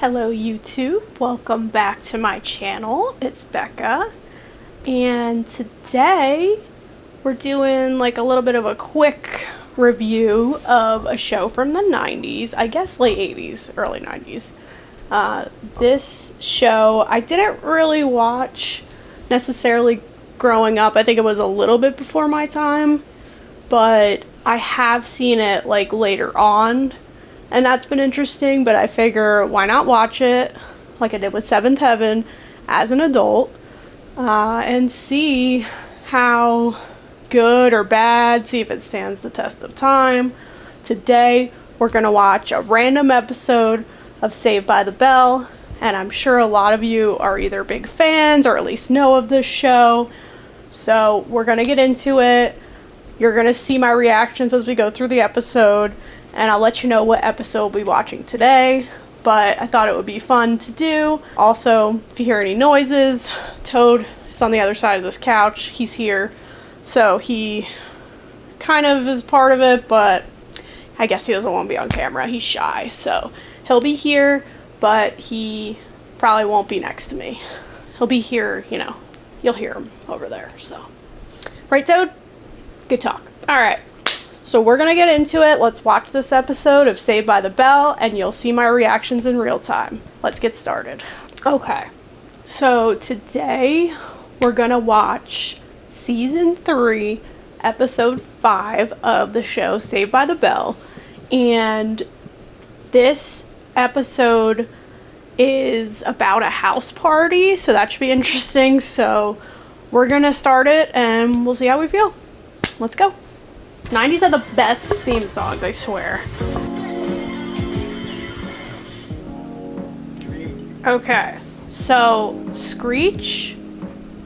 Hello YouTube, welcome back to my channel. It's Becca, and today we're doing like a little bit of a quick review of a show from the 90s, I guess late 80s, early 90s. This show I didn't really watch necessarily growing up. I think it was a little bit before my time, but I have seen it like later on. And that's been interesting, but I figure why not watch it like I did with Seventh Heaven as an adult and see how good or bad, see if it stands the test of time. Today, we're going to watch a random episode of Saved by the Bell, and I'm sure a lot of you are either big fans or at least know of this show. So we're going to get into it. You're going to see my reactions as we go through the episode. And I'll let you know what episode we'll be watching today, but I thought it would be fun to do. Also, if you hear any noises, Toad is on the other side of this couch. He's here, so he kind of is part of it, but I guess he doesn't want to be on camera. He's shy, so he'll be here, but he probably won't be next to me. He'll be here, you know, you'll hear him over there, so. Right, Toad? Good talk. All right. So we're going to get into it. Let's watch this episode of Saved by the Bell, and you'll see my reactions in real time. Let's get started. Okay, so today we're going to watch Season 3, Episode 5 of the show Saved by the Bell. And this episode is about a house party, so that should be interesting. So we're going to start it, and we'll see how we feel. Let's go. 90s are the best theme songs, I swear. Okay, so Screech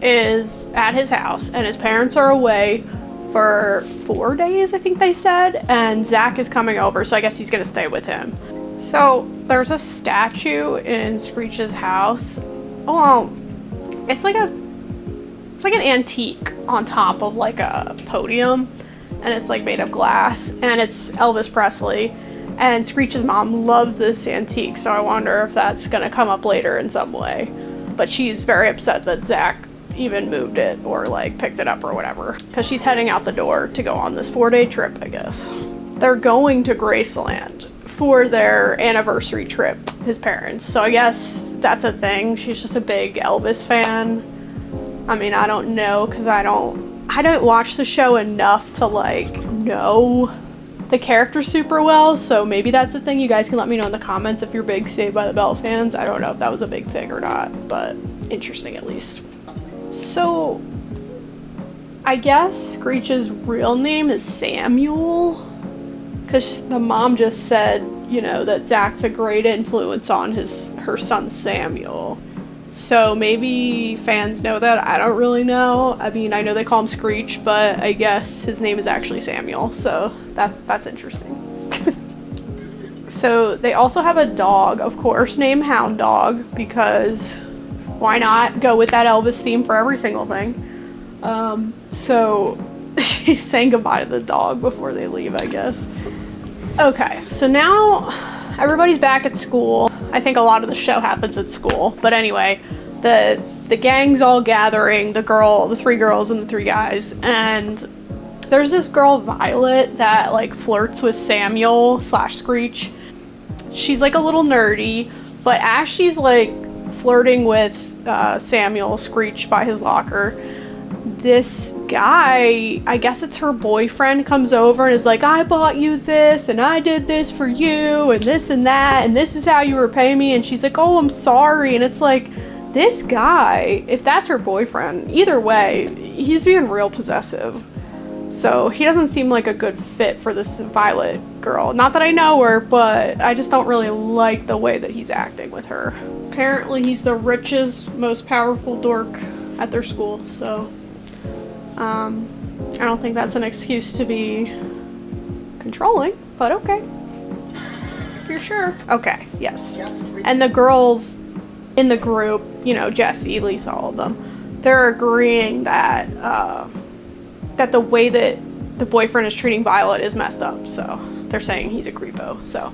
is at his house and his parents are away for 4 days, I think they said, and Zach is coming over, so I guess he's gonna stay with him. So there's a statue in Screech's house. Well, it's like an antique on top of like a podium. And it's like made of glass, and it's Elvis Presley, and Screech's mom loves this antique, so I wonder if that's gonna come up later in some way. But she's very upset that Zach even moved it or like picked it up or whatever, because she's heading out the door to go on this 4-day trip, I guess. They're going to Graceland for their anniversary trip, his parents, so I guess that's a thing. She's just a big Elvis fan. I mean, I don't know, because I don't watch the show enough to like know the character super well, so maybe that's a thing. You guys can let me know in the comments if you're big Saved by the Bell fans. I don't know if that was a big thing or not, but interesting at least. So I guess Screech's real name is Samuel, because the mom just said, you know, that Zach's a great influence on her son Samuel. So maybe fans know that. I don't really know. I mean, I know they call him Screech, but I guess his name is actually Samuel, so that's interesting. So they also have a dog, of course, named Hound Dog, because why not go with that Elvis theme for every single thing? So she's saying goodbye to the dog before they leave, I guess. Okay, so now everybody's back at school. I think a lot of the show happens at school, but anyway, the gang's all gathering, the 3 girls and the 3 guys, and there's this girl Violet that like flirts with Samuel / Screech. She's like a little nerdy, but as she's like flirting with Samuel Screech by his locker, this guy, I guess it's her boyfriend, comes over and is like, I bought you this and I did this for you and this and that and this is how you repay me. And she's like, oh, I'm sorry. And it's like, this guy, if that's her boyfriend, either way, he's being real possessive. So he doesn't seem like a good fit for this Violet girl. Not that I know her, but I just don't really like the way that he's acting with her. Apparently he's the richest, most powerful dork at their school, so I don't think that's an excuse to be controlling, but okay. If you're sure. Okay, yes. And the girls in the group, you know, Jesse, Lisa, all of them, they're agreeing that that the way that the boyfriend is treating Violet is messed up, so they're saying he's a creepo, so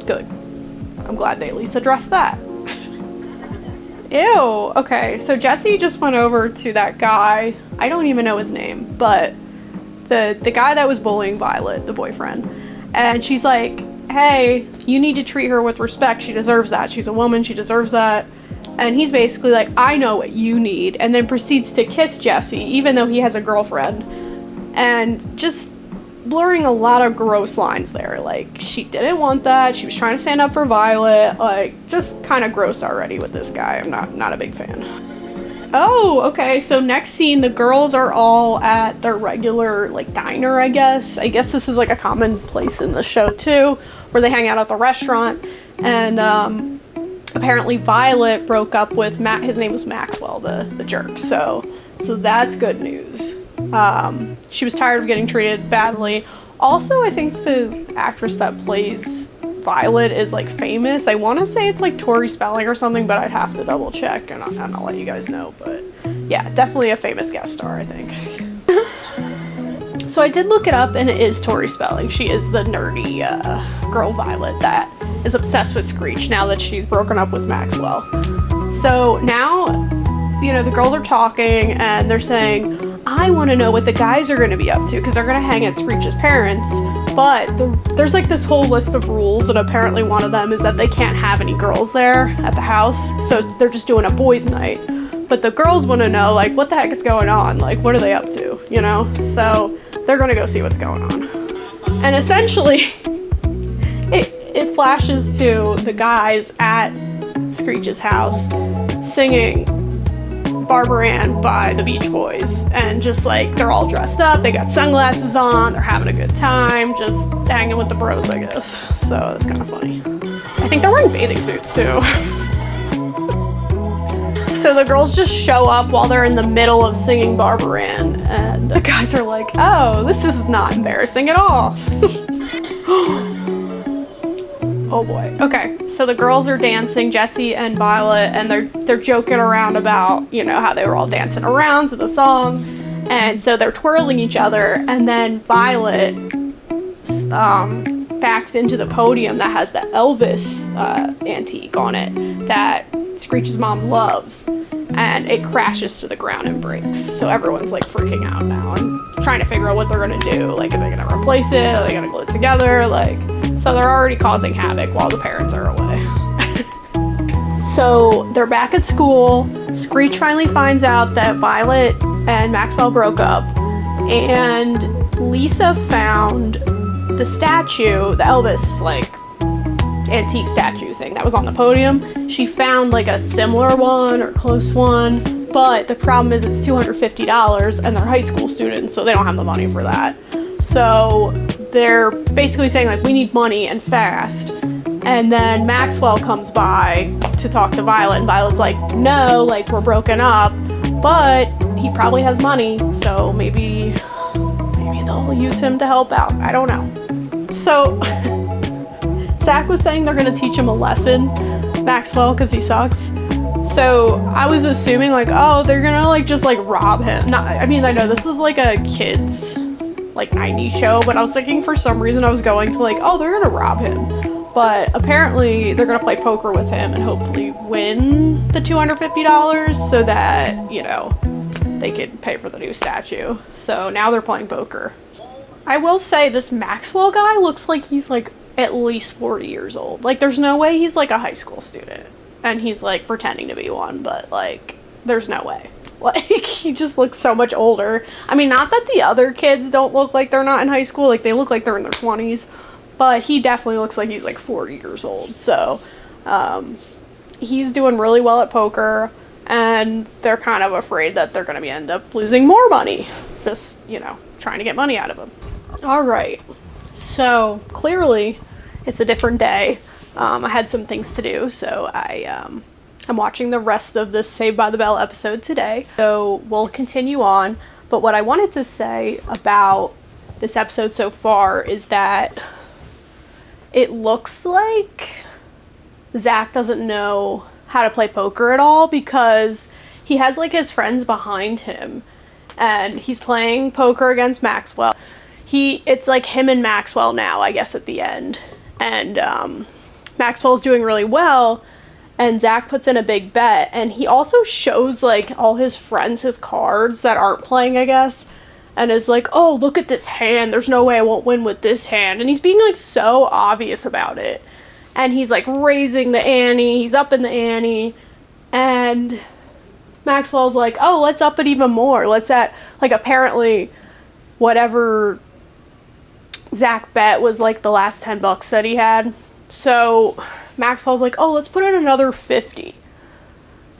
good. I'm glad they at least addressed that. Ew, okay, so Jesse just went over to that guy, I don't even know his name, but the guy that was bullying Violet, the boyfriend, and she's like, hey, you need to treat her with respect, she deserves that, she's a woman, she deserves that. And he's basically like, I know what you need, and then proceeds to kiss Jesse, even though he has a girlfriend, and just blurring a lot of gross lines there. Like, she didn't want that, she was trying to stand up for Violet, like, just kind of gross already with this guy. I'm not a big fan. Oh, okay, so next scene, the girls are all at their regular, like, diner, I guess. I guess this is, like, a common place in the show, too, where they hang out at the restaurant, and, apparently Violet broke up with his name was Maxwell, the jerk, so that's good news. She was tired of getting treated badly. Also, I think the actress that plays Violet is like famous. I want to say it's like Tori Spelling or something, but I'd have to double check and I'll let you guys know. But yeah, definitely a famous guest star, I think. So I did look it up, and it is Tori Spelling. She is the nerdy girl Violet that is obsessed with Screech now that she's broken up with Maxwell. So now, you know, the girls are talking and they're saying, I want to know what the guys are going to be up to because they're going to hang at Screech's parents. But there's like this whole list of rules, and apparently one of them is that they can't have any girls there at the house. So they're just doing a boys' night. But the girls want to know, like, what the heck is going on? Like, what are they up to, you know? So they're going to go see what's going on. And essentially, it flashes to the guys at Screech's house singing Barbara Ann by the Beach Boys, and just like they're all dressed up, they got sunglasses on, they're having a good time, just hanging with the bros, I guess. So that's kind of funny. I think they're wearing bathing suits too. So the girls just show up while they're in the middle of singing Barbara Ann, and the guys are like, oh, this is not embarrassing at all. Oh boy. Okay, so the girls are dancing, Jesse and Violet, and they're joking around about, you know, how they were all dancing around to the song. And so they're twirling each other, and then Violet backs into the podium that has the Elvis antique on it that Screech's mom loves, and it crashes to the ground and breaks. So everyone's like freaking out now and trying to figure out what they're gonna do. Like, are they gonna replace it? Are they gonna glue it together? Like, so they're already causing havoc while the parents are away. So they're back at school. Screech finally finds out that Violet and Maxwell broke up, and Lisa found the statue, the Elvis, like, antique statue thing that was on the podium. She found like a similar one or close one, but the problem is it's $250 and they're high school students, so they don't have the money for that. So they're basically saying like, we need money and fast. And then Maxwell comes by to talk to Violet, and Violet's like, no, like, we're broken up, but he probably has money, so maybe they'll use him to help out. I don't know. So Zach was saying they're gonna teach him a lesson, Maxwell, because he sucks. So I was assuming like, oh, they're gonna like just like rob him. I know this was like a kids like 90s show, but I was thinking for some reason I was going to like, oh, they're gonna rob him. But apparently they're gonna play poker with him and hopefully win the $250 so that, you know, they could pay for the new statue. So now they're playing poker. I will say this Maxwell guy looks like he's like at least 40 years old. Like, there's no way he's like a high school student and he's like pretending to be one, but like, there's no way. Like, he just looks so much older. I mean, not that the other kids don't look like they're not in high school, like they look like they're in their 20s, but he definitely looks like he's like 40 years old. So he's doing really well at poker, and they're kind of afraid that they're going to end up losing more money, just, you know, trying to get money out of him. All right, so clearly it's a different day. I had some things to do, so I'm watching the rest of this Saved by the Bell episode today. So we'll continue on, but what I wanted to say about this episode so far is that it looks like Zach doesn't know how to play poker at all, because he has like his friends behind him and he's playing poker against Maxwell. It's like him and Maxwell now, I guess, at the end. And Maxwell's doing really well, and Zach puts in a big bet, and he also shows like all his friends his cards that aren't playing, I guess, and is like, oh, look at this hand, there's no way I won't win with this hand, and he's being like so obvious about it, and he's like raising the ante, he's up in the ante, and Maxwell's like, oh, let's up it even more, let's at, like, apparently whatever Zach bet was like the last $10 that he had. So Maxwell's like, oh, let's put in another 50.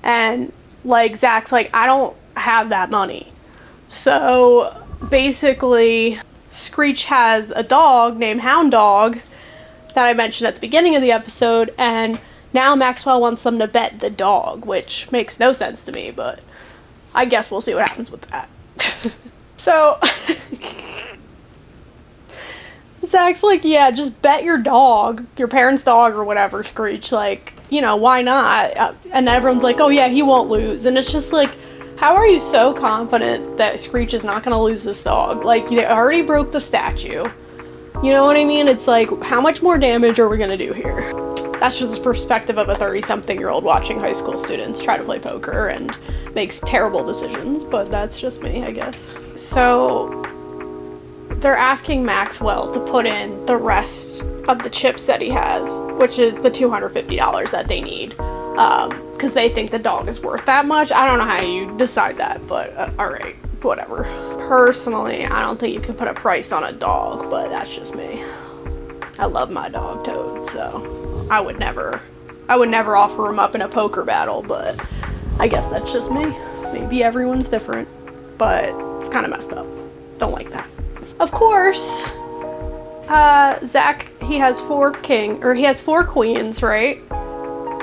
And like Zach's like, I don't have that money. So basically Screech has a dog named Hound Dog that I mentioned at the beginning of the episode, and now Maxwell wants them to bet the dog, which makes no sense to me, but I guess we'll see what happens with that. So Zach's like, yeah, just bet your dog, your parents' dog or whatever, Screech, like, you know, why not? And everyone's like, oh yeah, he won't lose. And it's just like, how are you so confident that Screech is not going to lose this dog? Like, they already broke the statue. You know what I mean? It's like, how much more damage are we going to do here? That's just the perspective of a 30-something-year-old watching high school students try to play poker and makes terrible decisions, but that's just me, I guess. So they're asking Maxwell to put in the rest of the chips that he has, which is the $250 that they need, because they think the dog is worth that much. I don't know how you decide that, but alright, whatever. Personally, I don't think you can put a price on a dog, but that's just me. I love my dog Toad, so I would never offer him up in a poker battle, but I guess that's just me. Maybe everyone's different, but it's kind of messed up. Don't like that. Of course, Zach, he has four queens, right?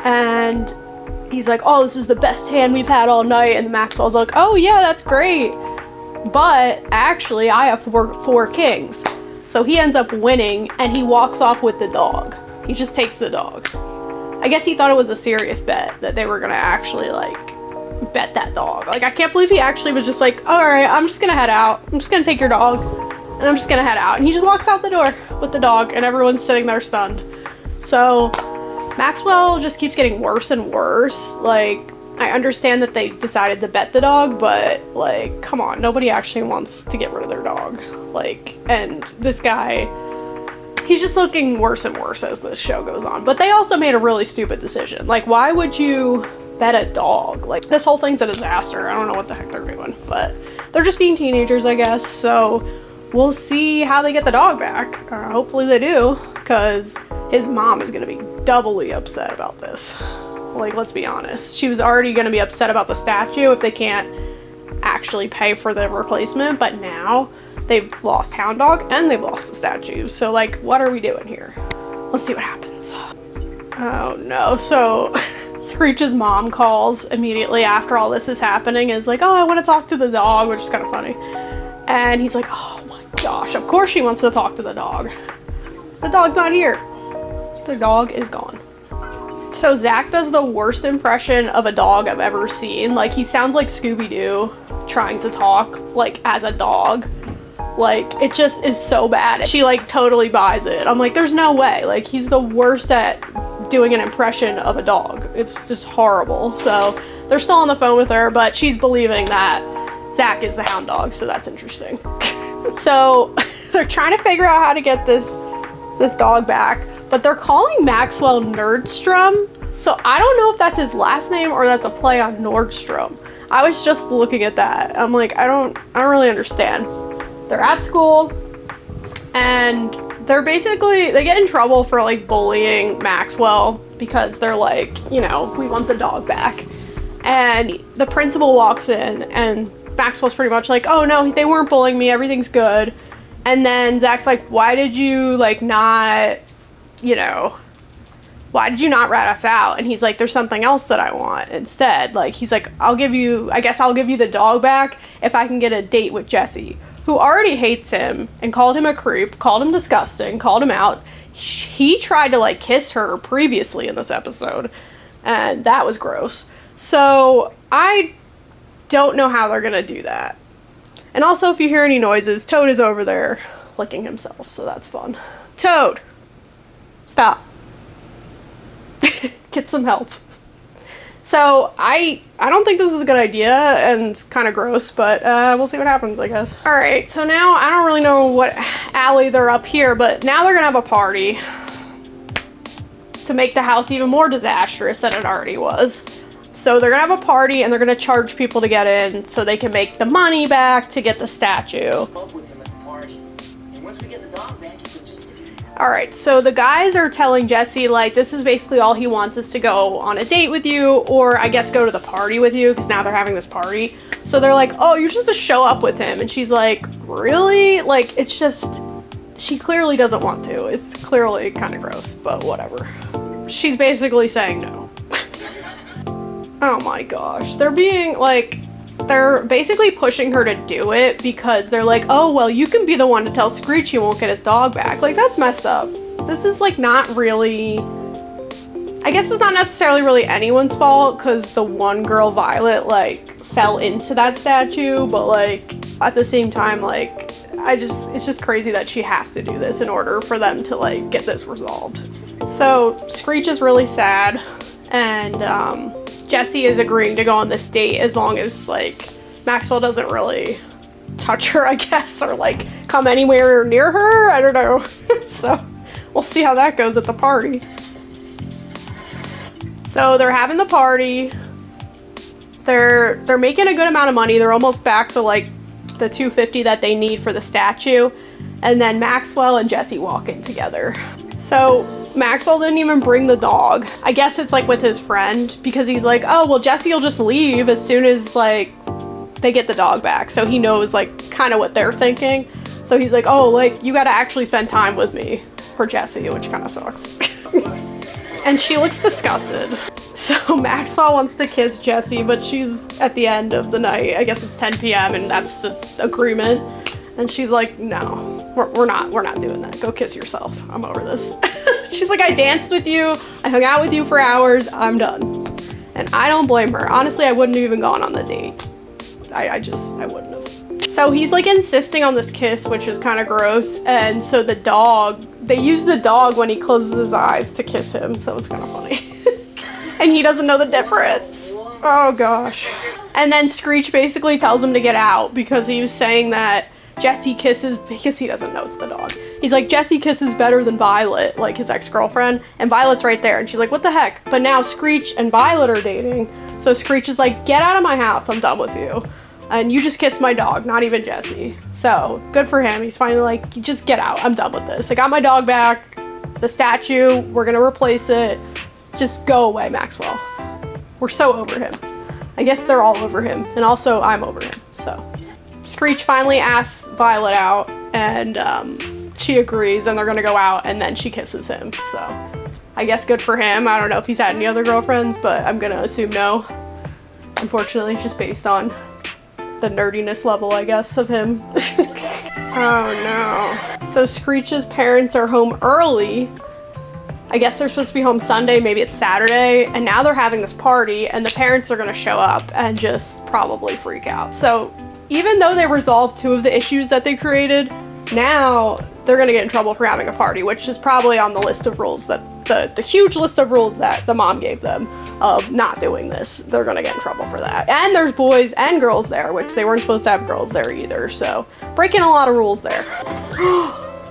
And he's like, oh, this is the best hand we've had all night. And Maxwell's like, oh yeah, that's great. But actually, I have four kings. So he ends up winning, and he walks off with the dog. He just takes the dog. I guess he thought it was a serious bet, that they were gonna actually, like, bet that dog. Like, I can't believe he actually was just like, alright, I'm just gonna head out. I'm just gonna take your dog, and I'm just gonna head out. And he just walks out the door with the dog, and everyone's sitting there stunned. So Maxwell just keeps getting worse and worse. Like, I understand that they decided to bet the dog, but, like, come on, nobody actually wants to get rid of their dog. Like, and this guy, he's just looking worse and worse as this show goes on. But they also made a really stupid decision. Like, why would you bet a dog? Like, this whole thing's a disaster. I don't know what the heck they're doing, but they're just being teenagers, I guess. So we'll see how they get the dog back. Hopefully they do, because his mom is going to be doubly upset about this. Like, let's be honest. She was already going to be upset about the statue if they can't actually pay for the replacement, but now they've lost Hound Dog and they've lost the statue. So, like, what are we doing here? Let's see what happens. Oh no. So Screech's mom calls immediately after all this is happening, is like, oh, I want to talk to the dog, which is kind of funny. And he's like, oh my gosh, of course she wants to talk to the dog. The dog's not here. The dog is gone. So Zach does the worst impression of a dog I've ever seen. Like, he sounds like Scooby-Doo trying to talk, like, as a dog. Like, it just is so bad. She, like, totally buys it. I'm like, there's no way. Like, he's the worst at doing an impression of a dog. It's just horrible. So they're still on the phone with her, but she's believing that Zach is the Hound Dog, so that's interesting. So they're trying to figure out how to get this dog back, but they're calling Maxwell Nerdstrom. So I don't know if that's his last name or that's a play on Nordstrom. I was just looking at that. I'm like, I don't really understand. They're at school, and they get in trouble for, like, bullying Maxwell because they're like, you know, we want the dog back. And the principal walks in, and Maxwell's pretty much like, oh no, they weren't bullying me, everything's good. And then Zach's like, why did you, like, not, you know, why did you not rat us out? And he's like, there's something else that I want instead. Like, he's like, I guess I'll give you the dog back if I can get a date with Jesse, who already hates him and called him a creep, called him disgusting, called him out. He tried to, like, kiss her previously in this episode, and that was gross. So I don't know how they're gonna do that. And also, if you hear any noises, Toad is over there licking himself, so that's fun. Toad! Stop. Get some help. So I don't think this is a good idea, and it's kind of gross, but we'll see what happens, I guess. All right, so now I don't really know what alley they're up here, but now they're gonna have a party to make the house even more disastrous than it already was. So they're gonna have a party and they're gonna charge people to get in so they can make the money back to get the statue. Alright, so the guys are telling Jesse, like, this is basically all he wants is to go on a date with you, or I guess go to the party with you, because now they're having this party. So they're like, oh, you just have to show up with him. And she's like, really? Like, it's just, she clearly doesn't want to. It's clearly kind of gross, but whatever. She's basically saying no. Oh my gosh. They're being, like, they're basically pushing her to do it because they're like, oh, well, you can be the one to tell Screech he won't get his dog back. Like, that's messed up. This is, like, not really, I guess it's not necessarily really anyone's fault because the one girl, Violet, like, fell into that statue, but, like, at the same time, like, it's just crazy that she has to do this in order for them to, like, get this resolved. So, Screech is really sad, and, Jesse is agreeing to go on this date as long as, like, Maxwell doesn't really touch her, I guess, or, like, come anywhere near her. I don't know. So we'll see how that goes at the party. So they're having the party. They're making a good amount of money. They're almost back to, like, the $250 that they need for the statue. And then Maxwell and Jesse walk in together. So Maxwell didn't even bring the dog. I guess it's like with his friend because he's like, oh, well, Jesse will just leave as soon as like they get the dog back. So he knows like kind of what they're thinking. So he's like, oh, like you got to actually spend time with me for Jesse, which kind of sucks. And she looks disgusted. So Maxwell wants to kiss Jesse, but she's at the end of the night. I guess it's 10 p.m. and that's the agreement. And she's like, no, we're not doing that. Go kiss yourself. I'm over this. She's like, I danced with you. I hung out with you for hours. I'm done. And I don't blame her. Honestly, I wouldn't have even gone on the date. I wouldn't have. So he's like insisting on this kiss, which is kind of gross. And so the dog, they use the dog when he closes his eyes to kiss him. So it's kind of funny. And he doesn't know the difference. Oh gosh. And then Screech basically tells him to get out because he was saying that Jesse kisses, because he doesn't know it's the dog. He's like, Jesse kisses better than Violet, like his ex-girlfriend, and Violet's right there. And she's like, what the heck? But now Screech and Violet are dating. So Screech is like, get out of my house. I'm done with you. And you just kissed my dog, not even Jesse. So good for him. He's finally like, just get out. I'm done with this. I got my dog back. The statue, we're going to replace it. Just go away, Maxwell. We're so over him. I guess they're all over him. And also I'm over him, so. Screech finally asks Violet out, and she agrees, and they're gonna go out, and then she kisses him. So I guess good for him. I don't know if he's had any other girlfriends, but I'm gonna assume no. Unfortunately, just based on the nerdiness level, I guess, of him. Oh no. So Screech's parents are home early. I guess they're supposed to be home Sunday, maybe it's Saturday, and now they're having this party, and the parents are gonna show up and just probably freak out. So even though they resolved 2 of the issues that they created, now they're gonna get in trouble for having a party, which is probably on the list of rules that the huge list of rules that the mom gave them of not doing this. They're gonna get in trouble for that. And there's boys and girls there, which they weren't supposed to have girls there either. So breaking a lot of rules there.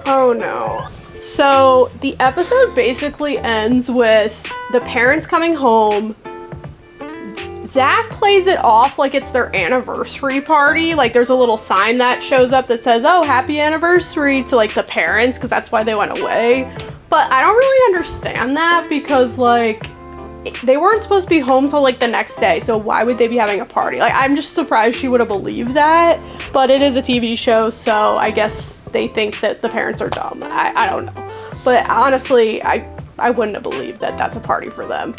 Oh no. So the episode basically ends with the parents coming home. Zach plays it off like it's their anniversary party. Like there's a little sign that shows up that says, oh, happy anniversary to like the parents, because that's why they went away. But I don't really understand that because like they weren't supposed to be home till like the next day. So why would they be having a party? Like I'm just surprised she would have believed that, but it is a TV show. So I guess they think that the parents are dumb. I don't know. But honestly, I wouldn't have believed that that's a party for them.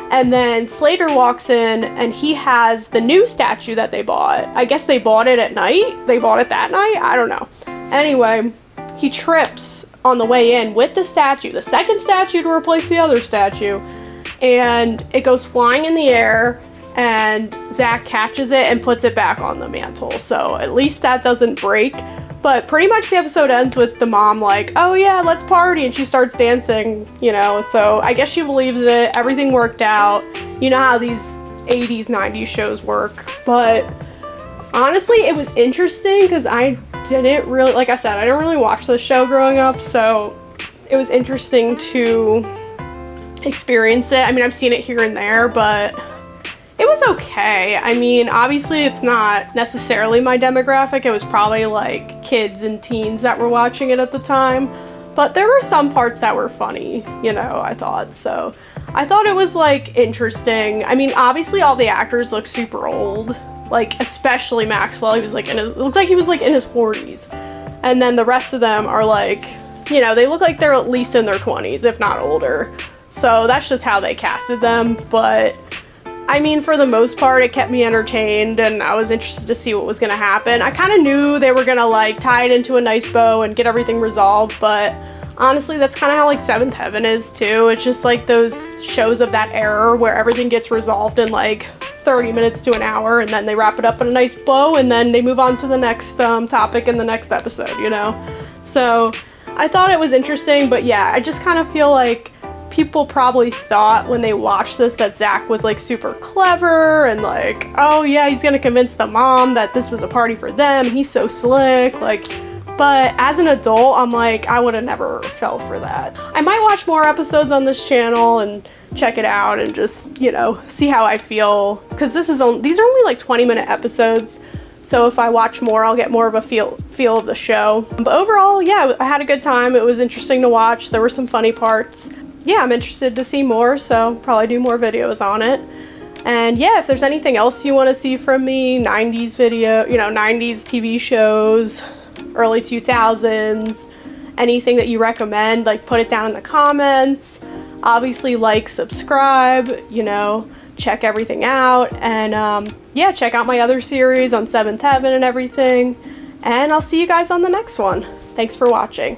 And then Slater walks in and he has the new statue that they bought. I guess they bought it at night. They bought it that night. I don't know. Anyway, he trips on the way in with the statue, the second statue to replace the other statue. And it goes flying in the air and Zach catches it and puts it back on the mantle. So at least that doesn't break. But pretty much the episode ends with the mom like, oh yeah, let's party, and she starts dancing, you know, so I guess she believes it, everything worked out. You know how these 80s, 90s shows work. But honestly, it was interesting because I didn't really, like I said, I didn't really watch the show growing up, so it was interesting to experience it. I mean, I've seen it here and there, but it was okay. I mean, obviously it's not necessarily my demographic. It was probably like kids and teens that were watching it at the time, but there were some parts that were funny, you know, I thought. So I thought it was like interesting. I mean, obviously all the actors look super old, like especially Maxwell. He was like it looked like he was like in his 40s. And then the rest of them are like, you know, they look like they're at least in their 20s, if not older. So that's just how they casted them. But I mean, for the most part, it kept me entertained and I was interested to see what was gonna happen. I kind of knew they were gonna like tie it into a nice bow and get everything resolved, but honestly, that's kind of how like Seventh Heaven is too. It's just like those shows of that era where everything gets resolved in like 30 minutes to an hour and then they wrap it up in a nice bow and then they move on to the next topic in the next episode, you know? So I thought it was interesting, but yeah, I just kind of feel like people probably thought when they watched this that Zach was like super clever and like, oh yeah, he's gonna convince the mom that this was a party for them and he's so slick, like, but as an adult, I'm like, I would have never fell for that. I might watch more episodes on this channel and check it out and just, you know, see how I feel, because these are only like 20-minute episodes. So if I watch more, I'll get more of a feel of the show. But overall, yeah, I had a good time. It was interesting to watch. There were some funny parts. Yeah, I'm interested to see more, so probably do more videos on it. And yeah, if there's anything else you want to see from me, 90s video, you know, 90s TV shows, early 2000s, anything that you recommend, like put it down in the comments. Obviously, like, subscribe, you know, check everything out. And yeah, check out my other series on Seventh Heaven and everything. And I'll see you guys on the next one. Thanks for watching.